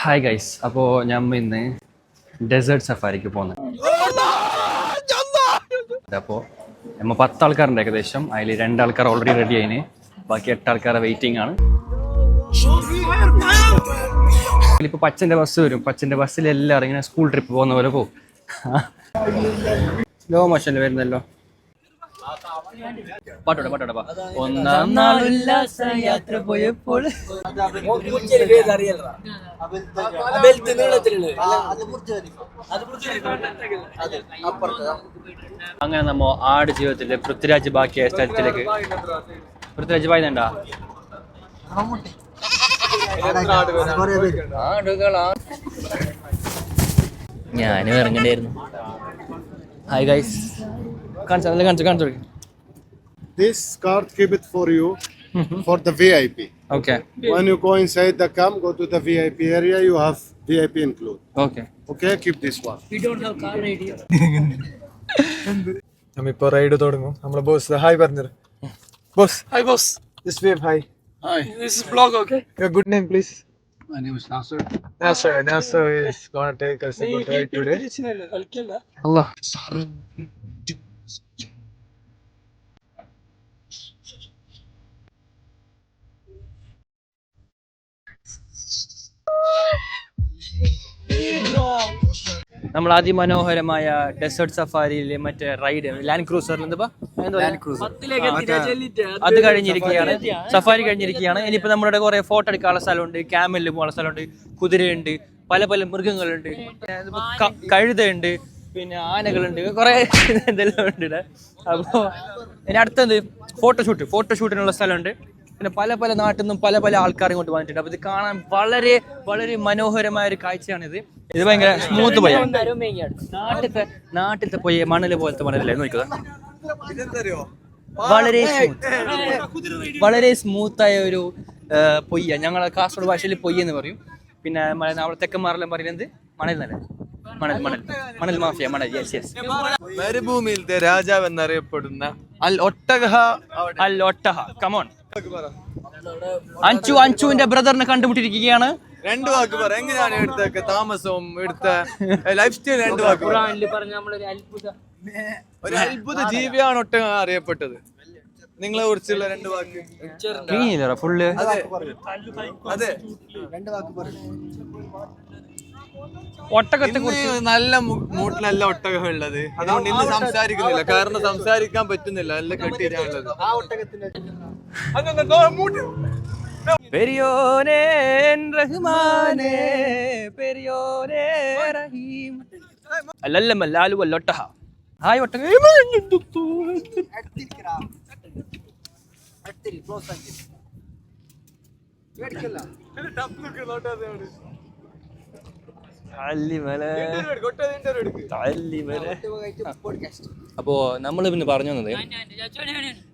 Hi guys, അപ്പോൾ നമ്മൾ ഇന്ന് ഡെസേർട്ട് സഫാരിക്ക് പോകുന്നത്. അപ്പോൾ നമ്മൾ 10 ആൾക്കാരുണ്ട് ഏകദേശം. അതിൽ 2 ആൾക്കാർ ഓൾറെഡി റെഡി ആയിന്, ബാക്കി 8 ആൾക്കാരെ വെയിറ്റിംഗ് ആണ്. ഇപ്പോൾ പച്ചൻ്റെ ബസ് വരും. പച്ചൻ്റെ ബസ്സിൽ എല്ലാവരും ഇങ്ങനെ സ്കൂൾ ട്രിപ്പ് പോകുന്ന പോലെ പോകും. സ്ലോ മോഷനിൽ വരുന്നല്ലോ. പാട്ടോടെ ഒന്നാം നാൾ ഉല്ലാസ യാത്ര പോയപ്പോൾ അങ്ങനെ നമ്മ ആട് ജീവിതത്തിലെ പൃഥ്വിരാജ് ബാക്കിയായ സ്ഥലത്തിലേക്ക്. പൃഥ്വിരാജ് പോയതുണ്ടാ? ഞാനും ഇറങ്ങണ്ടായിരുന്നു. ഹായ് ഗൈസ്, കാണിച്ചു. This card, keep it for you, for the VIP. Okay. When you go inside the camp, go to the VIP area, you have VIP include. Okay. Okay, keep this one. We don't have car radio. നമ്മളിപ്പോ ride തുടങ്ങും. നമ്മളെ boss hi പറഞ്ഞു. Boss hi. Boss this wave hi. Hi, this is vlog, okay? Your good name, please. My name is Nasser. Nasser is gonna take us a good ride today. Allah. നമ്മൾ അതിമനോഹരമായ desert സഫാരിയിലെ മറ്റേ ride land ക്രൂസറിൽ അത് കഴിഞ്ഞിരിക്കുകയാണ്. Safari കഴിഞ്ഞിരിക്കുകയാണ്. ഇനിയിപ്പോൾ നമ്മുടെ കുറെ photo എടുക്കാനുള്ള സ്ഥലമുണ്ട്, ക്യാമലിൽ പോകാനുള്ള സ്ഥലമുണ്ട്, കുതിരയുണ്ട്, പല പല മൃഗങ്ങളുണ്ട്, കഴുതയുണ്ട്, പിന്നെ ആനകളുണ്ട്, കുറെ ഇതെല്ലാം ഉണ്ട്. അപ്പോൾ ഇനി അടുത്തത് ഫോട്ടോഷൂട്ടിനുള്ള സ്ഥലമുണ്ട്. പിന്നെ പല പല നാട്ടിൽ നിന്നും പല പല ആൾക്കാർ ഇങ്ങോട്ട് വന്നിട്ടുണ്ട്. അപ്പോൾ ഇത് കാണാൻ വളരെ വളരെ മനോഹരമായ ഒരു കാഴ്ചയാണിത്. ഇത് ഭയങ്കര സ്മൂത്ത് പൊയ്യ, നാട്ടിലത്തെ പൊയ്യ, മണല് പോലത്തെ മണലല്ലേ നോക്കുക. വളരെ സ്മൂത്തായ ഒരു പൊയ്യ. ഞങ്ങളെ കാസർഗോഡ് ഭാഷയിൽ പൊയ്യ എന്ന് പറയും. പിന്നെ നമ്മളെ തെക്കന്മാരെല്ലാം പറയുന്നത് മണൽ നല്ല മണൽ മാഫിയ മണൽ. Yes yes. മരുഭൂമിയിലത്തെ രാജാവ് എന്നറിയപ്പെടുന്ന അൽ ഒട്ടഹ. കമോൺ. അഞ്ചുവിന്റെ ബ്രദറിനെ കണ്ടുമുട്ടിരിക്കുകയാണ്. 2 വാക്ക് പറ, എങ്ങനെയാണ് ഇവിടുത്തെ താമസവും ഇവിടുത്തെ ലൈഫ് സ്റ്റൈൽ? 2 വാക്ക്. ഒരു അത്ഭുത ജീവിയാണ് ഒട്ടകം അറിയപ്പെട്ടത്. നിങ്ങളെ കുറിച്ചുള്ള 2 വാക്ക്. ഫുള്ള് അതെ. ഒട്ടകത്തെ കുറിച്ച് നല്ല മൂട്ടിലല്ല ഒട്ടകം ഉള്ളത്. അതുകൊണ്ട് ഇന്ന് സംസാരിക്കുന്നില്ല, കാരണം സംസാരിക്കാൻ പറ്റുന്നില്ല, എല്ലാം കെട്ടിട്ടാണുള്ളത്. പെരിയോനേ റഹ്മാനേ പെരിയോനേ റഹീം അല്ലല്ലമല്ലാലു വല്ലൊട്ടഹ. ഹായ് ഒട്ടക. അപ്പോ നമ്മൾ പിന്നെ പറഞ്ഞു തന്നത്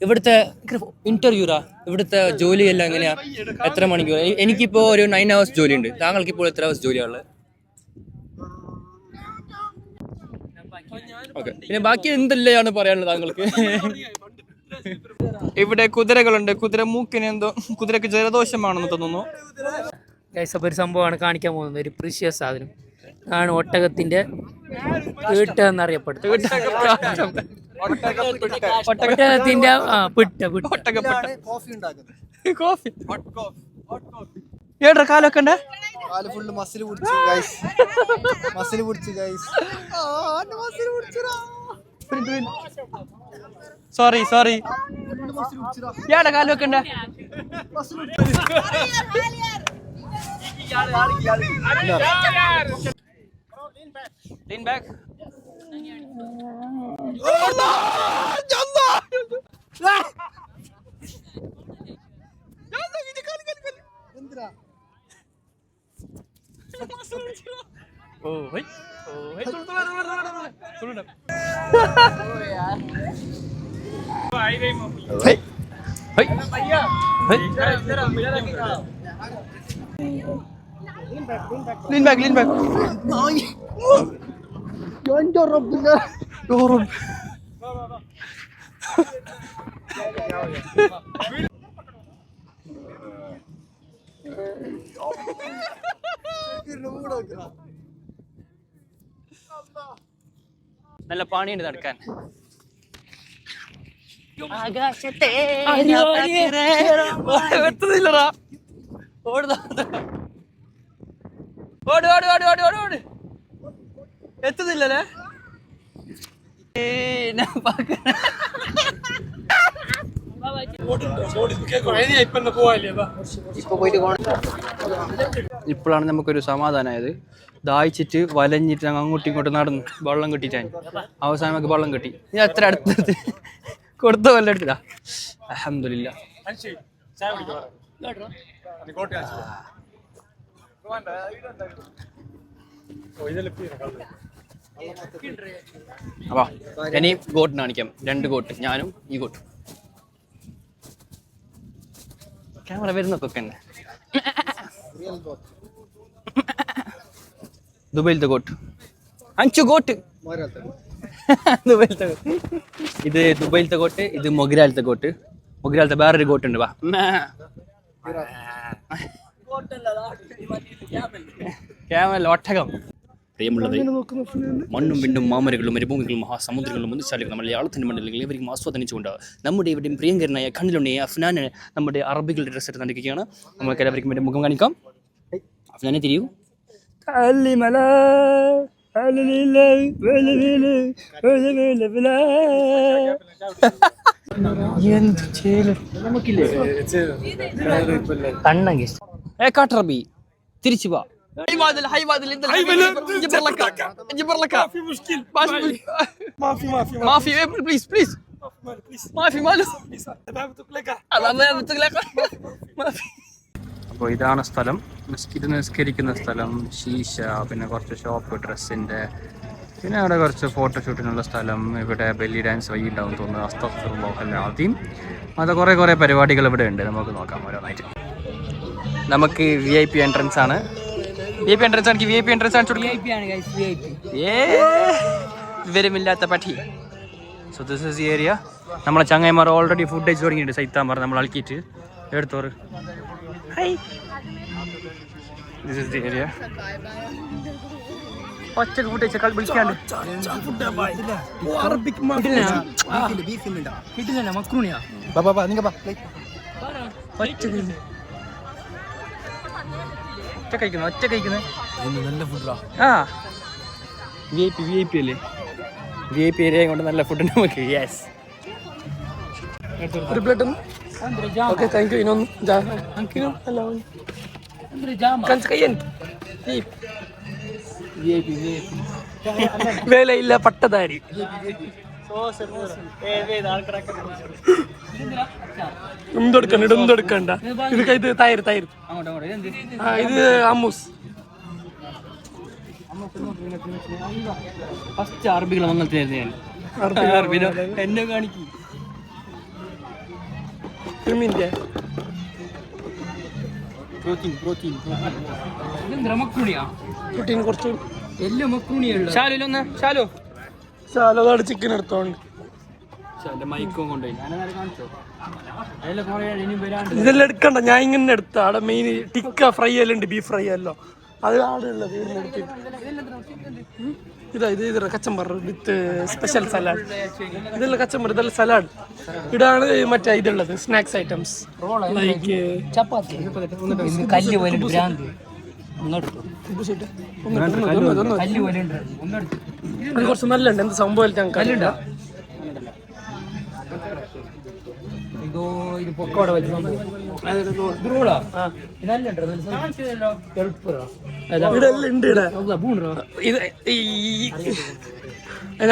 ഇവിടുത്തെ ഇന്റർവ്യൂറാ, ഇവിടുത്തെ ജോലിയെല്ലാം എങ്ങനെയാ, എത്ര മണിക്കൂർ? എനിക്കിപ്പോ ഒരു 9 hours ജോലി ഉണ്ട്. താങ്കൾക്ക് ഇപ്പോൾ എത്ര hours ജോലിയാണുള്ളത്? ഓക്കെ. പിന്നെ ബാക്കി എന്തെല്ലാം പറയാനുള്ളത് താങ്കൾക്ക്? ഇവിടെ കുതിരകളുണ്ട്. കുതിര മൂക്കിന് എന്തോ, കുതിരക്ക് ജലദോഷമാണെന്ന് തോന്നുന്നു. ഒരു സംഭവമാണ് കാണിക്കാൻ പോകുന്നത്. ഒരു പ്രീഷ്യസ് സാധനം ആണ് ഒട്ടകത്തിന്റെ വീട്ട് എന്നറിയപ്പെടുന്നത്. ഒട്ടകത്തിന്റെ കോഫി ഏടാ കാലൊക്കെ ഉണ്ട്. സോറി ഏടാ കാലൊക്കെ ഉണ്ട്. Lean back. Lean back. Ya Rabbillah. Ya Rabb. നല്ല പണിയുണ്ട് നടക്കാൻ. എത്തുന്നില്ലടാ. ഓട് എത്തുന്നില്ലല്ലേ. ഇപ്പോഴാണ് നമുക്കൊരു സമാധാനമായത്. ദാഹിച്ചിട്ട് വലഞ്ഞിട്ട് ഞങ്ങൾ അങ്ങോട്ടും ഇങ്ങോട്ടും നടന്ന് വെള്ളം കിട്ടിയിട്ടാണ്. അവസാനം നമുക്ക് വെള്ളം കിട്ടി. ഞാൻ എത്ര അടുത്ത് കൊടുത്ത വല്ല എടുത്തില്ല. അൽഹംദുലില്ലാ. അപ്പൊ ഇനി ഗോട്ടിന് കാണിക്കാം. 2 ഗോട്ട്, ഞാനും ഈ ഗോട്ടും. ക്യാമറ വരുന്നൊക്കെ തന്നെ. ദുബൈയിലത്തെ ഗോട്ട് 5 ഗോട്ട്. ദുബൈയിലത്തെ ഇത് ദുബൈയിലത്തെ ഗോട്ട്, ഇത് മൊഗ്രാലത്തെ ഗോട്ട്. മൊഗ്രാലത്തെ വേറൊരു ഗോട്ടുണ്ട്. വാ ക്യാമറ ഒട്ടകം. പ്രിയമുള്ളവരെ, മണ്ണും വിണ്ടും മാമരകളും മരുഭൂമികളും മഹാസമുദ്രങ്ങളും ഒന്നിച്ചാലും നമ്മൾ യാളത്തിൻ്റെ മണ്ഡലങ്ങളിൽ ഇവരും ആസ്വാദനിച്ചുകൊണ്ട് നമ്മുടെ ഇവിടെയും പ്രിയങ്കരനായ കണ്ണിലുണ്ണിയെ അഫ്നാനെ നമ്മുടെ അറബികളുടെ ഡ്രസ്സെടുത്ത് നടക്കുകയാണ്. നമുക്ക് എല്ലാവർക്കും വേണ്ടി മുഖം കാണിക്കാം. അഫ്നാനെ തിരിയൂ. കാട്ടറബി തിരിച്ചു വാ. അപ്പോൾ ഇതാണ് സ്ഥലം. മസ്ജിദ് നിസ്കരിക്കുന്ന സ്ഥലം, ശീശ, പിന്നെ കുറച്ച് ഷോപ്പ്, ഡ്രസ്സിൻ്റെ, പിന്നെ അവിടെ കുറച്ച് ഫോട്ടോഷൂട്ടിനുള്ള സ്ഥലം. ഇവിടെ ബെല്ലി ഡാൻസ് വൈകിട്ടാവും തോന്നുന്നു. അസ്തഗ്ഫിറുല്ലാഹൽ അദീം. അത് കുറേ പരിപാടികൾ ഇവിടെ ഉണ്ട്. നമുക്ക് നോക്കാം ഓരോന്നായിട്ട്. നമുക്ക് VIP എൻട്രൻസ് ആണ്. VIP എൻട്രൻസ് ആണ്. VIP എൻട്രൻസ് ആണ്. വിവരമില്ലാത്ത പട്ടി. So this is the area. നമ്മളെ ചങ്ങായിമാർ ഓൾറെഡി ഫുഡ് കഴിച്ച് തുടങ്ങിയിട്ടുണ്ട്. സൈത്താമാർ നമ്മൾ അളക്കിയിട്ട് എടുത്തോറ്. Hi, this is the area. ഒറ്റക്ക് ഫുഡ് കഴിച്ച കളി വിളിക്കാണ്ട്. ഒറ്റ കഴിക്കുന്നത് നല്ല ഫുഡാ. ആ VIP അല്ലേ. VIP ഏരിയ കൊണ്ട് നല്ല ഫുഡ് നമുക്ക്. യെസ്, ഒരു പ്ലേറ്റ്. Okay, thank you. ഇനൊന്നും വേലയില്ല പട്ടധാരി. എന്തെടുക്കണ്ട. ഇത് തൈര്. ഇത് അമ്മൂസ്. ഫസ്റ്റ് അറബികൾ മംഗളത്തിനായിരുന്നു. എന്നെ കാണിക്കും. പ്രോട്ടീൻ കുറച്ച് ഷാലോ ചിക്കൻ എടുത്തോണ്ട് ഇതെല്ലാം എടുക്കണ്ട. ഞാൻ ഇങ്ങനെ എടുത്ത അവിടെ മെയിൻ ടിക്ക ഫ്രൈ എല്ലാം ഉണ്ട്. ബീഫ് ഫ്രൈ അല്ലോ അത് അവിടെ ഉള്ളത്. ഇത് കച്ചമ്പർ വിത്ത് സ്പെഷ്യൽ സലാഡ്. ഇതെല്ലാം കച്ചമ്പർ, ഇതെല്ലാം സലാഡ്. ഇതാണ് മറ്റേ ഇതുള്ളത് സ്നാക്സ് ഐറ്റംസ് ലൈക്ക് ചപ്പാത്തി. കുറച്ച് നല്ലുണ്ട്. എന്ത് സംഭവം ഞങ്ങൾക്ക്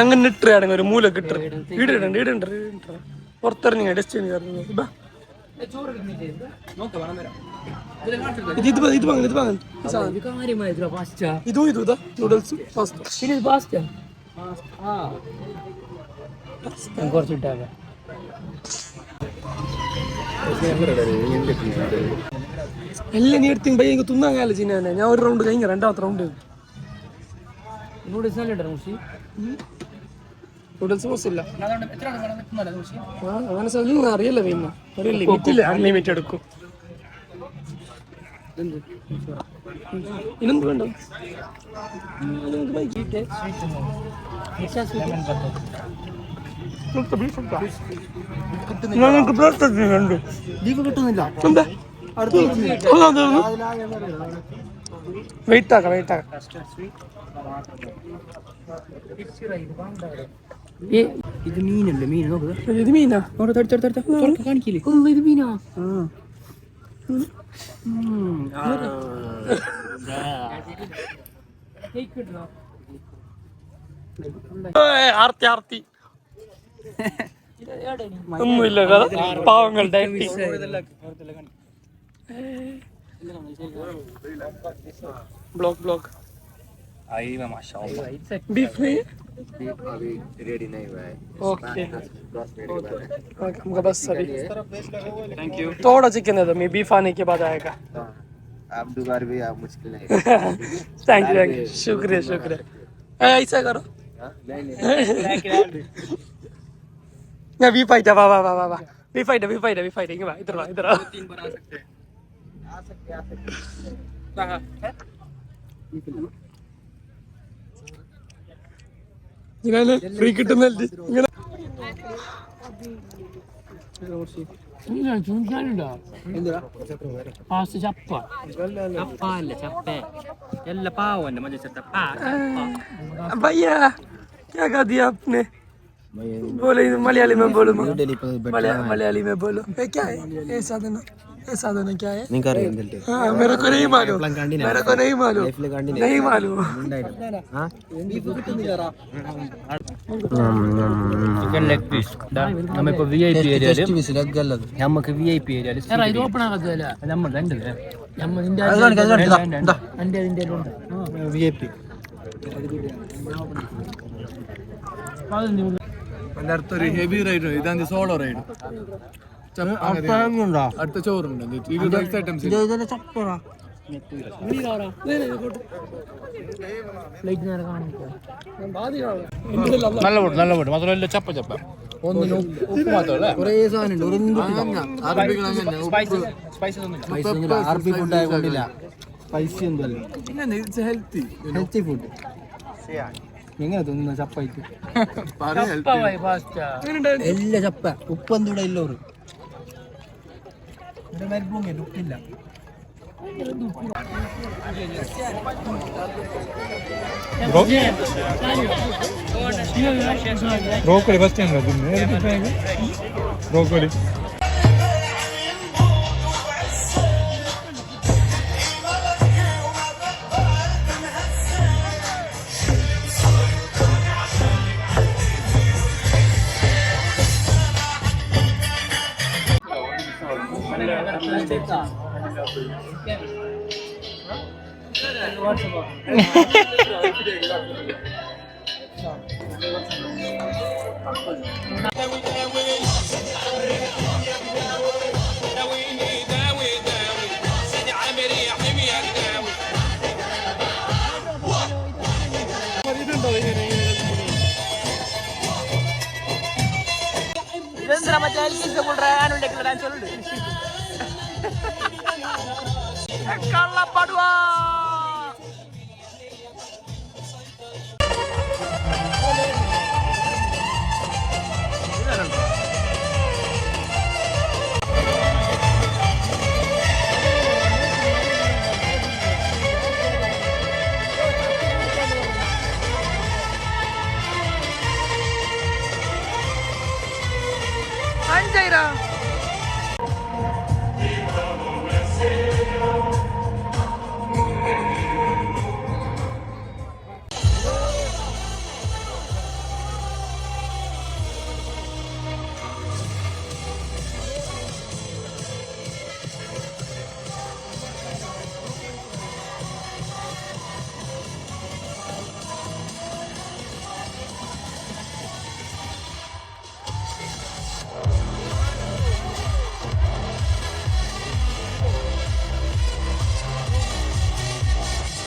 അങ്ങനെ ഇട്ടാണെങ്കിൽ ഒരു മൂല കിട്ടും. ഈടുണ്ട് പുറത്തിറങ്ങി ഡെസ്റ്റിനി നൂഡിൽസ് കുറച്ചിട്ടാ എല്ലാം നീ എടുത്തി പയ്യ തിന്നാൻ കാല ചെയ്യുന്ന. ഞാൻ ഒരു റൗണ്ട് കഴിഞ്ഞ രണ്ടാമത്തെ റൗണ്ട് നൂഡിൽസ് നൂഡിൽസ് മോശമില്ല. അങ്ങനെ അറിയില്ല. പിന്നെ ഒരു ലിമിറ്റില്ല. അൺലിമിറ്റഡ് എടുക്കും. ഇനെന്ത് വേണ്ട ഞങ്ങൾക്ക് പ്രവർത്തനമുണ്ട് ലീവ് കിട്ടുന്നില്ല. എന്താ വെയിറ്റ് ആക്കാം ഇത് മീനല്ലേ, മീൻ നോക്കുക. ഇത് മീനാ കാണിക്കില്ലേ ഇത് മീനാ ആർത്തി ഒന്നുമില്ല പാവങ്ങളുടെ ബ്ലോക്ക് बीफ नहीं अभी रेडी नहीं हुआ है. ओके हमको बस अभी थोड़ा चिकन है तो मैं बीफ आने के बाद आएगा. आप दोबारा भी आप मुश्किल नहीं. थैंक यू शुक्रिया ऐसा करो मैं बीफ आइटा वाह बीफ आइटा इधर इधर ഇങ്ങനെ ഫ്രീ കിട്ടുന്നല്ലേ ഇങ്ങനെ भैया क्या कहा दिया आपने बोले मलयाली में बोलो मलयाली में बोलो क्या है ये साधन क्या है हाँ मेरे को नहीं मालूम ചിക്കൻ ലെഗ് പീസ് നമ്മളിപ്പോ VIP ഏരിയയില് നമുക്ക് VIP ഏരിയയില് VIP അടുത്തൊരു ഹെവി റൈഡ് ഇതാണ് സോളോ റൈഡ്. അടുത്ത ചോറുണ്ട് ഐറ്റംസ് നല്ല പോട്ട് മാത്രമല്ല ചപ്പ ഒന്നിനും ഉപ്പ് മാത്രമല്ല കുറേ സാധനം അറബി ഫുഡ് ആയതുകൊണ്ടില്ല. സ്പൈസി ഒന്നുമല്ല, ഹെൽത്തി ഫുഡ്. എങ്ങനെ തോന്നുന്നു ചപ്പായിട്ട്? എല്ലാ ചപ്പ ഉപ്പൊന്നും ഇല്ല. മരുഭൂമിയല്ല, ഉപ്പില്ല. Broccoli first time broccoli കള്ളപ്പടുവാ